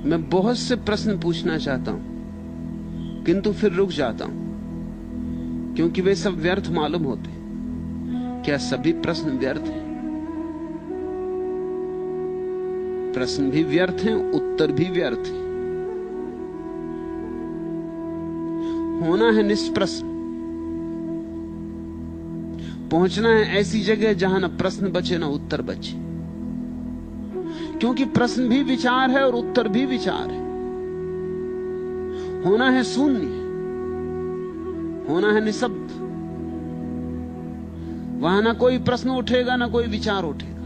मैं बहुत से प्रश्न पूछना चाहता हूं, किंतु फिर रुक जाता हूं, क्योंकि वे सब व्यर्थ मालूम होते हैं। क्या सभी प्रश्न व्यर्थ हैं? प्रश्न भी व्यर्थ हैं, उत्तर भी व्यर्थ हैं। होना है निष्प्रश्न, पहुंचना है ऐसी जगह जहां न प्रश्न बचे न उत्तर बचे, क्योंकि प्रश्न भी विचार है और उत्तर भी विचार है। होना है शून्य, होना है निशब्द। वहां ना कोई प्रश्न उठेगा ना कोई विचार उठेगा,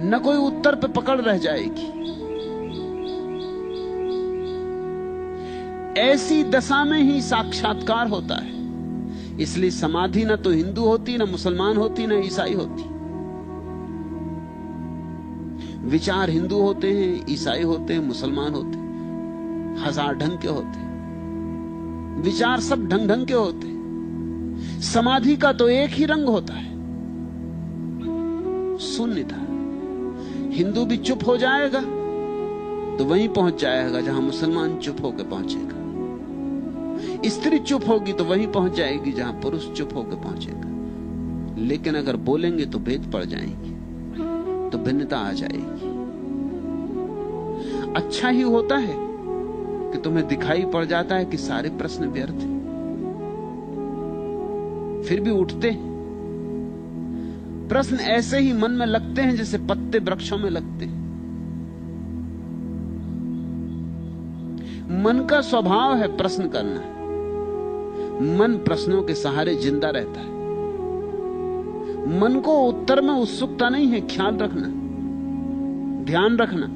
न कोई उत्तर पे पकड़ रह जाएगी। ऐसी दशा में ही साक्षात्कार होता है। इसलिए समाधि न तो हिंदू होती, न मुसलमान होती, न ईसाई होती। विचार हिंदू होते हैं, ईसाई होते हैं, मुसलमान होते हैं, हजार ढंग के होते हैं। विचार सब ढंग ढंग के होते हैं। समाधि का तो एक ही रंग होता है, शून्यता। हिंदू भी चुप हो जाएगा तो वहीं पहुंच जाएगा जहां मुसलमान चुप होकर पहुंचेगा। स्त्री चुप होगी तो वहीं पहुंच जाएगी जहां पुरुष चुप होकर पहुंचेगा। लेकिन अगर बोलेंगे तो भेद पड़ जाएंगे, तो भिन्नता आ जाएगी। अच्छा ही होता है कि तुम्हें दिखाई पड़ जाता है कि सारे प्रश्न व्यर्थ हैं, फिर भी उठते हैं। प्रश्न ऐसे ही मन में लगते हैं जैसे पत्ते वृक्षों में लगते हैं। मन का स्वभाव है प्रश्न करना। मन प्रश्नों के सहारे जिंदा रहता है। मन को उत्तर में उत्सुकता नहीं है। ख्याल रखना, ध्यान रखना,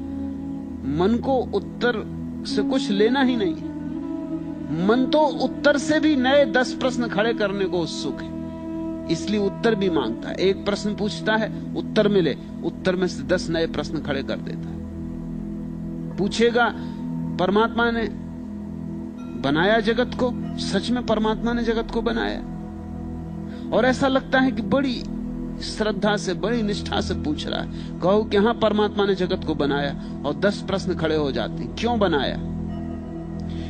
मन को उत्तर से कुछ लेना ही नहीं है। मन तो उत्तर से भी नए 10 प्रश्न खड़े करने को उत्सुक है, इसलिए उत्तर भी मांगता है। एक प्रश्न पूछता है, उत्तर मिले, उत्तर में से 10 नए प्रश्न खड़े कर देता है। पूछेगा, परमात्मा ने बनाया जगत को? सच में परमात्मा ने जगत को बनाया? और ऐसा लगता है कि बड़ी श्रद्धा से, बड़ी निष्ठा से पूछ रहा है। कहो कि हां, परमात्मा ने जगत को बनाया, और 10 प्रश्न खड़े हो जाते हैं। क्यों बनाया?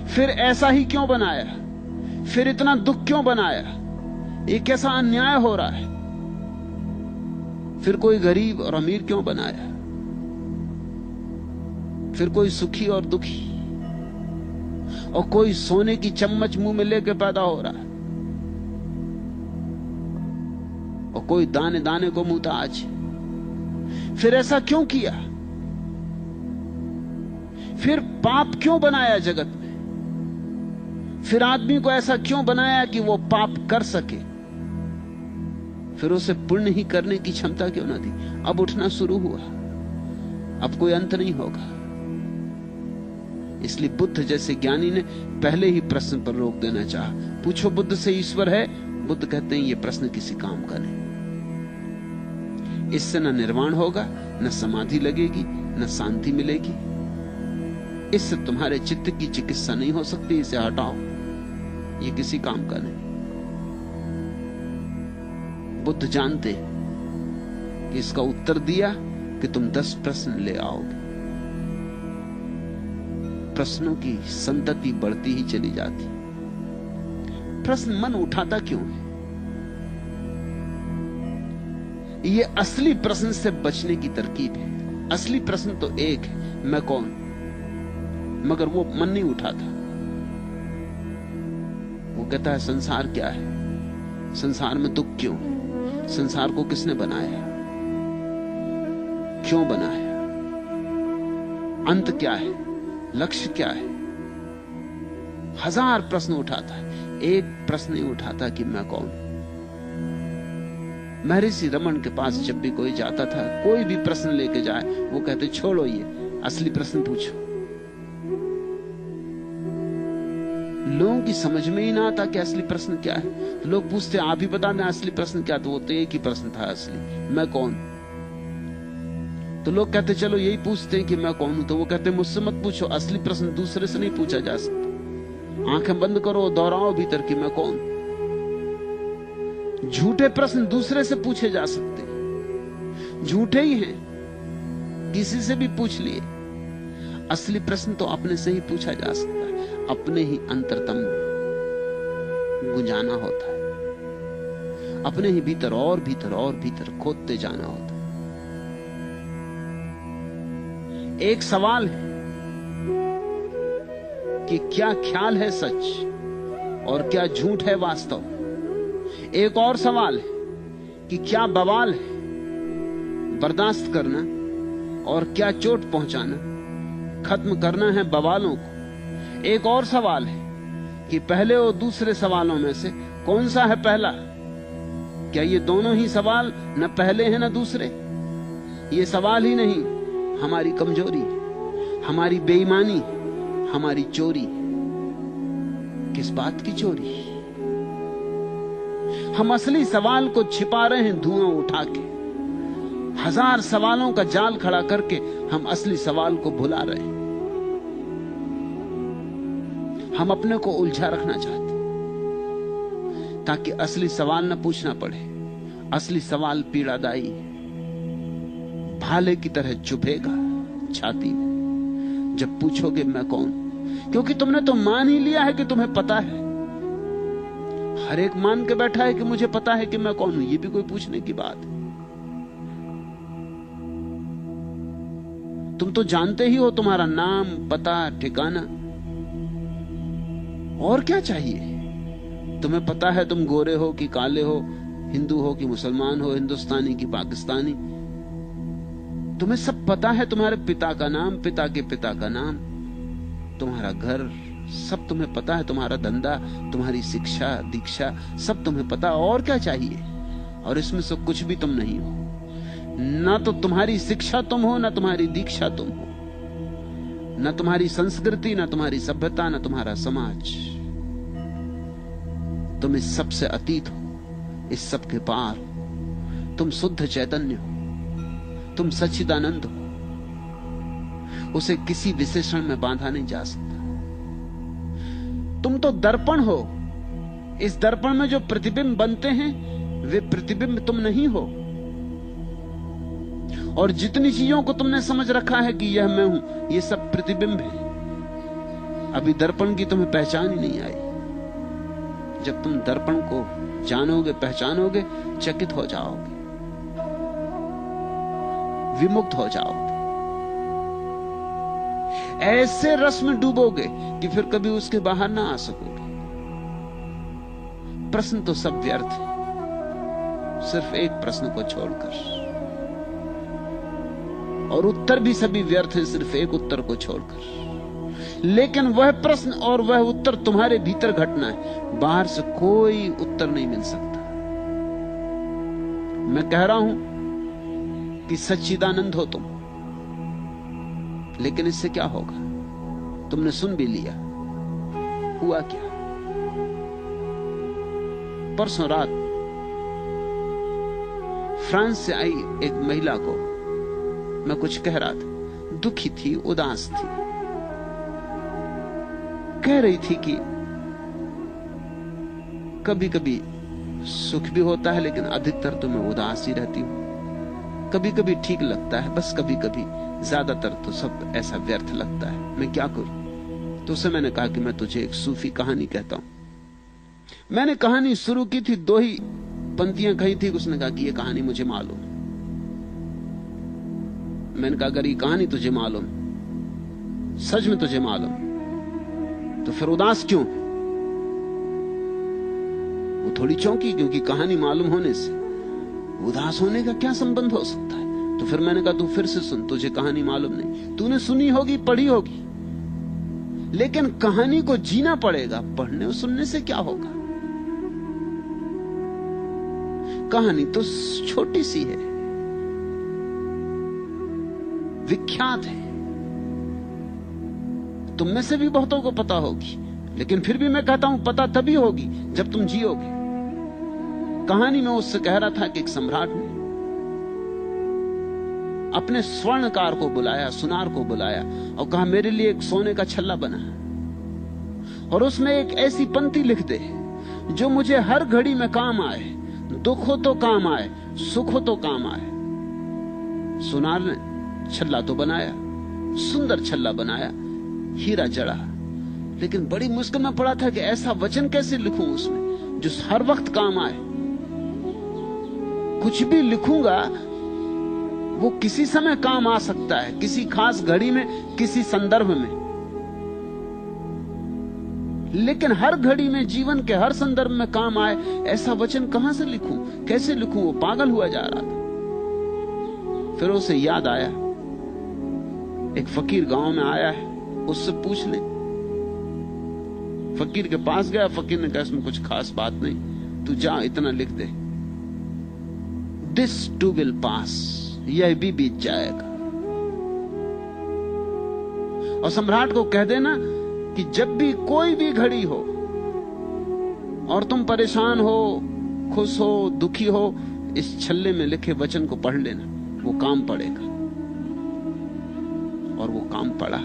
फिर ऐसा ही क्यों बनाया? फिर इतना दुख क्यों बनाया? ये कैसा अन्याय हो रहा है? फिर कोई गरीब और अमीर क्यों बनाया? फिर कोई सुखी और दुखी, और कोई सोने की चम्मच मुंह में लेके पैदा हो रहा है, और कोई दाने दाने को मुहताज। फिर ऐसा क्यों किया? फिर पाप क्यों बनाया जगत में? फिर आदमी को ऐसा क्यों बनाया कि वो पाप कर सके? फिर उसे पुण्य ही करने की क्षमता क्यों ना दी? अब उठना शुरू हुआ, अब कोई अंत नहीं होगा। इसलिए बुद्ध जैसे ज्ञानी ने पहले ही प्रश्न पर रोक देना चाहा। पूछो, बुद्ध से ईश्वर है? बुद्ध कहते हैं, यह प्रश्न किसी काम का नहीं। इससे न निर्वाण होगा, न समाधि लगेगी, न शांति मिलेगी। इससे तुम्हारे चित्त की चिकित्सा नहीं हो सकती। इसे हटाओ, ये किसी काम का नहीं। बुद्ध जानते कि इसका उत्तर दिया कि तुम 10 प्रश्न ले आओगे। प्रश्नों की संतति बढ़ती ही चली जाती। प्रश्न मन उठाता क्यों है? यह असली प्रश्न से बचने की तरकीब है। असली प्रश्न तो एक है, मैं कौन? मगर वो मन नहीं उठाता। वो कहता है, संसार क्या है? संसार में दुख क्यों? संसार को किसने बनाया? क्यों बनाया? अंत क्या है? लक्ष्य क्या है? 1000 प्रश्न उठाता है, एक प्रश्न नहीं उठाता कि मैं कौन। महर्षि रमन के पास जब भी कोई जाता था, कोई भी प्रश्न लेके जाए, वो कहते, छोड़ो ये, असली प्रश्न पूछो। लोगों की समझ में ही ना आता कि असली प्रश्न क्या है। तो लोग पूछते, आप ही बता दें असली प्रश्न क्या? तो वो तो एक ही प्रश्न था असली, मैं कौन। तो लोग कहते, चलो यही पूछते हैं कि मैं कौन हूं। तो वो कहते, मुझसे मत पूछो, असली प्रश्न दूसरे से नहीं पूछा जा सकता। आंखें बंद करो, दोहराओ भीतर कि मैं कौन। झूठे प्रश्न दूसरे से पूछे जा सकते, झूठे ही हैं, किसी से भी पूछ लिए। असली प्रश्न तो अपने से ही पूछा जा सकता है, अपने ही अंतरतम गुंजाना होता है, अपने ही भीतर और भीतर और भीतर खोदते जाना होता है। एक सवाल है कि क्या ख्याल है सच और क्या झूठ है वास्तव। एक और सवाल है कि क्या बवाल है बर्दाश्त करना और क्या चोट पहुंचाना, खत्म करना है बवालों को। एक और सवाल है कि पहले और दूसरे सवालों में से कौन सा है पहला। क्या ये दोनों ही सवाल न पहले हैं न दूसरे? ये सवाल ही नहीं, हमारी कमजोरी, हमारी बेईमानी, हमारी चोरी। किस बात की चोरी? हम असली सवाल को छिपा रहे हैं धुआं उठा के। हजार सवालों का जाल खड़ा करके हम असली सवाल को भुला रहे हैं। हम अपने को उलझा रखना चाहते हैं ताकि असली सवाल न पूछना पड़े। असली सवाल पीड़ादायी है, भाले की तरह चुभेगा छाती में जब पूछोगे मैं कौन। क्योंकि तुमने तो मान ही लिया है कि तुम्हें पता है। हर एक मान के बैठा है कि मुझे पता है कि मैं कौन हूं। ये भी कोई पूछने की बात है? तुम तो जानते ही हो तुम्हारा नाम, पता, ठिकाना। और क्या चाहिए? तुम्हें पता है तुम गोरे हो कि काले हो, हिंदू हो कि मुसलमान हो, हिंदुस्तानी कि पाकिस्तानी। तुम्हें सब पता है, तुम्हारे पिता का नाम, पिता के पिता का नाम, तुम्हारा घर, सब तुम्हें पता है। तुम्हारा धंधा, तुम्हारी शिक्षा, दीक्षा, सब तुम्हें पता। और क्या चाहिए? और इसमें से कुछ भी तुम नहीं हो। ना तो तुम्हारी शिक्षा तुम हो, ना तुम्हारी दीक्षा तुम हो, ना तुम्हारी संस्कृति, ना तुम्हारी सभ्यता, ना तुम्हारा समाज। तुम इस सब से अतीत हो, इस सब के पार हो। तुम शुद्ध चैतन्य हो, तुम सच्चिदानंद हो। उसे किसी विशेषण में बांधा नहीं जा सकता। तुम तो दर्पण हो। इस दर्पण में जो प्रतिबिंब बनते हैं वे प्रतिबिंब तुम नहीं हो। और जितनी चीजों को तुमने समझ रखा है कि यह मैं हूं, ये सब प्रतिबिंब है। अभी दर्पण की तुम्हें पहचान ही नहीं आई। जब तुम दर्पण को जानोगे, पहचानोगे, चकित हो जाओगे, विमुक्त हो जाओगे। ऐसे रस में डूबोगे कि फिर कभी उसके बाहर ना आ सकोगे। प्रश्न तो सब व्यर्थ है, सिर्फ एक प्रश्न को छोड़कर। और उत्तर भी सभी व्यर्थ हैं, सिर्फ एक उत्तर को छोड़कर। लेकिन वह प्रश्न और वह उत्तर तुम्हारे भीतर घटना है। बाहर से कोई उत्तर नहीं मिल सकता। मैं कह रहा हूं कि सच्चिदानंद हो तुम, लेकिन इससे क्या होगा? तुमने सुन भी लिया, हुआ क्या? परसों रात फ्रांस से आई एक महिला को मैं कुछ कह रहा था। दुखी थी, उदास थी। कह रही थी कि कभी कभी सुख भी होता है, लेकिन अधिकतर तो मैं उदास ही रहती हूं। कभी कभी ठीक लगता है, बस कभी कभी, ज्यादातर तो सब ऐसा व्यर्थ लगता है। मैं क्या करूं? तो उसे मैंने कहा कि मैं तुझे एक सूफी कहानी कहता हूं। मैंने कहानी शुरू की थी, 2 ही पंक्तियां कही थी। उसने कहा कि यह कहानी मुझे मालूम। मैंने कहा अगर ये कहानी तुझे मालूम, सच में तुझे मालूम, तो फिर उदास क्यों? वो थोड़ी चौंकी, क्योंकि कहानी मालूम होने से उदास होने का क्या संबंध हो सकता है। तो फिर मैंने कहा तू फिर से सुन, तुझे कहानी मालूम नहीं। तूने सुनी होगी, पढ़ी होगी, लेकिन कहानी को जीना पड़ेगा। पढ़ने और सुनने से क्या होगा? कहानी तो छोटी सी है, विख्यात है, तुम में से भी बहुतों को पता होगी। लेकिन फिर भी मैं कहता हूं पता तभी होगी जब तुम जियोगे। कहानी में उससे कह रहा था कि एक सम्राट ने अपने स्वर्णकार को बुलाया, सुनार को बुलाया और कहा मेरे लिए एक सोने का छल्ला बना और उसमें एक ऐसी पंक्ति लिख दे जो मुझे हर घड़ी में काम आए, दुख हो तो काम आए, सुख हो तो काम आए। सुनार ने छल्ला तो बनाया, सुंदर छल्ला बनाया, हीरा जड़ा, लेकिन बड़ी मुश्किल में पड़ा था कि ऐसा वचन कैसे लिखूं उसमें जो हर वक्त काम आए। कुछ भी लिखूंगा वो किसी समय काम आ सकता है, किसी खास घड़ी में, किसी संदर्भ में, लेकिन हर घड़ी में, जीवन के हर संदर्भ में काम आए ऐसा वचन कहां से लिखूं, कैसे लिखूं? वो पागल हुआ जा रहा था। फिर उसे याद आया, एक फकीर गांव में आया है, उससे पूछ ले। फकीर के पास गया, फकीर ने कहा इसमें कुछ खास बात नहीं, तू जा इतना लिख दे, दिस टू विल पास, यह भी बीत जाएगा। और सम्राट को कह देना कि जब भी कोई भी घड़ी हो और तुम परेशान हो, खुश हो, दुखी हो, इस छल्ले में लिखे वचन को पढ़ लेना, वो काम पड़ेगा। और वो काम पड़ा।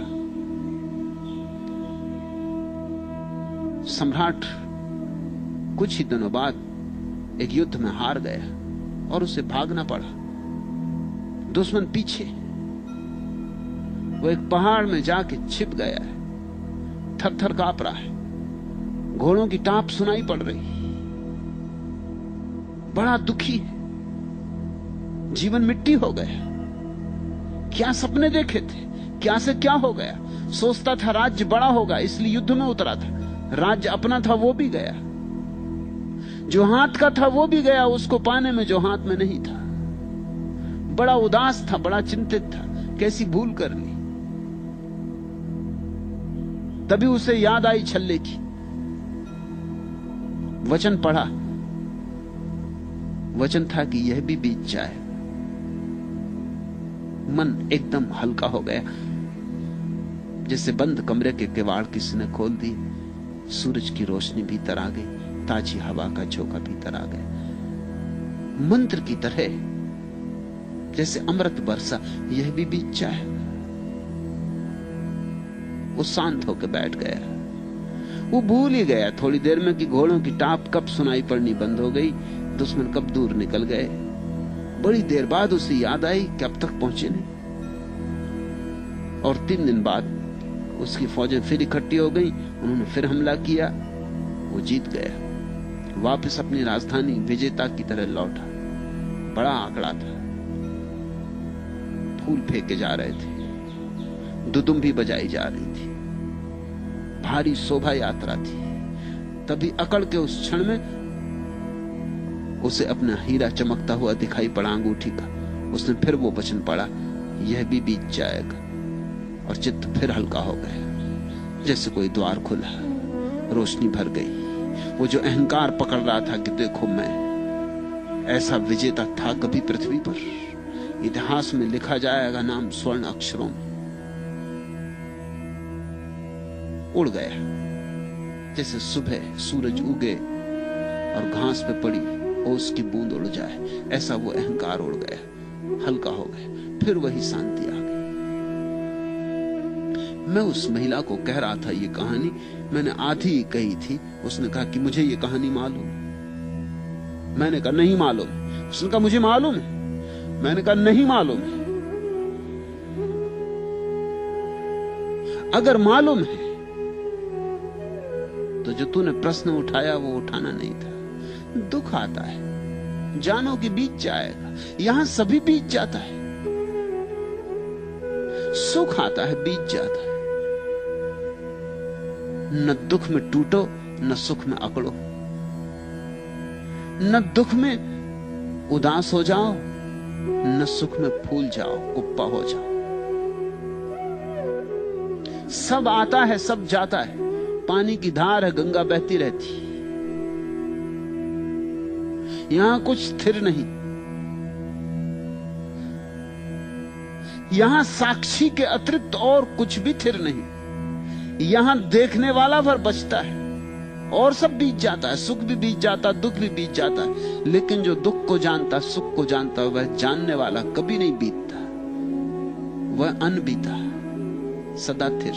सम्राट कुछ ही दिनों बाद एक युद्ध में हार गया और उसे भागना पड़ा, दुश्मन पीछे। वो एक पहाड़ में जाके छिप गया है, थर थर कांप रहा है, घोड़ों की टाप सुनाई पड़ रही, बड़ा दुखी है, जीवन मिट्टी हो गया। क्या सपने देखे थे, क्या से क्या हो गया। सोचता था राज्य बड़ा होगा इसलिए युद्ध में उतरा था, राज्य अपना था वो भी गया, जो हाथ का था वो भी गया उसको पाने में जो हाथ में नहीं था। बड़ा उदास था, बड़ा चिंतित था, कैसी भूल कर ली। तभी उसे याद आई छल्ले की, वचन पढ़ा, वचन था कि यह भी बीत जाए। मन एकदम हल्का हो गया, जैसे बंद कमरे के किवाड़ किसी ने खोल दी, सूरज की रोशनी भीतर आ गई, ताजी हवा का झोंका भीतर आ गया। मंत्र की तरह जैसे अमृत बरसा, यह भी बीत जाए। वो शांत होकर बैठ गया। वो भूल ही गया थोड़ी देर में कि घोड़ों की टाप कब सुनाई पड़नी बंद हो गई, दुश्मन कब दूर निकल गए। बड़ी देर बाद उसे याद आई कि अब तक पहुंचे नहीं। और 3 दिन बाद उसकी फौजें फिर इकट्ठी हो गई, उन्होंने फिर हमला किया, वो जीत गया, वापस अपनी राजधानी विजेता की तरह लौटा। बड़ा आंकड़ा था, फूल फेंके जा रहे थे, दुदुम भी बजाई जा रही थी, भारी शोभा यात्रा थी। तभी अकड़ के उस क्षण में उसे अपना हीरा चमकता हुआ दिखाई पड़ा अंगूठी का। उसने फिर वो वचन पढ़ा, यह भी बीत जाएगा, और चित्त फिर हल्का हो गया, जैसे कोई द्वार खुला, रोशनी भर गई। वो जो अहंकार पकड़ रहा था कि देखो मैं ऐसा विजेता था कभी पृथ्वी पर, इतिहास में लिखा जाएगा नाम स्वर्ण अक्षरों में, उड़ गया। जैसे सुबह सूरज उगे और घास पे पड़ी ओस की बूंद उड़ जाए, ऐसा वो अहंकार उड़ गया, हल्का हो गया। फिर वही शांति आ गई। मैं उस महिला को कह रहा था ये कहानी, मैंने आधी ही कही थी। उसने कहा कि मुझे ये कहानी मालूम। मैंने कहा नहीं मालूम। उसने कहा मुझे मालूम है। मैंने कहा नहीं मालूम है। अगर मालूम है तो जो तूने प्रश्न उठाया वो उठाना नहीं था। दुख आता है, जानो कि बीत जाएगा, यहां सभी बीत जाता है। सुख आता है, बीत जाता है। न दुख में टूटो, न सुख में अकड़ो, न दुख में उदास हो जाओ, न सुख में फूल जाओ, कुप्पा हो जाओ। सब आता है, सब जाता है। पानी की धार है, गंगा बहती रहती। यहां कुछ स्थिर नहीं। यहां साक्षी के अतिरिक्त और कुछ भी स्थिर नहीं। यहां देखने वाला भर बचता है और सब बीत जाता है। सुख भी बीत जाता, दुख भी बीत जाता है। लेकिन जो दुख को जानता, सुख को जानता, वह जानने वाला कभी नहीं बीतता। वह अनबीता, सदा स्थिर।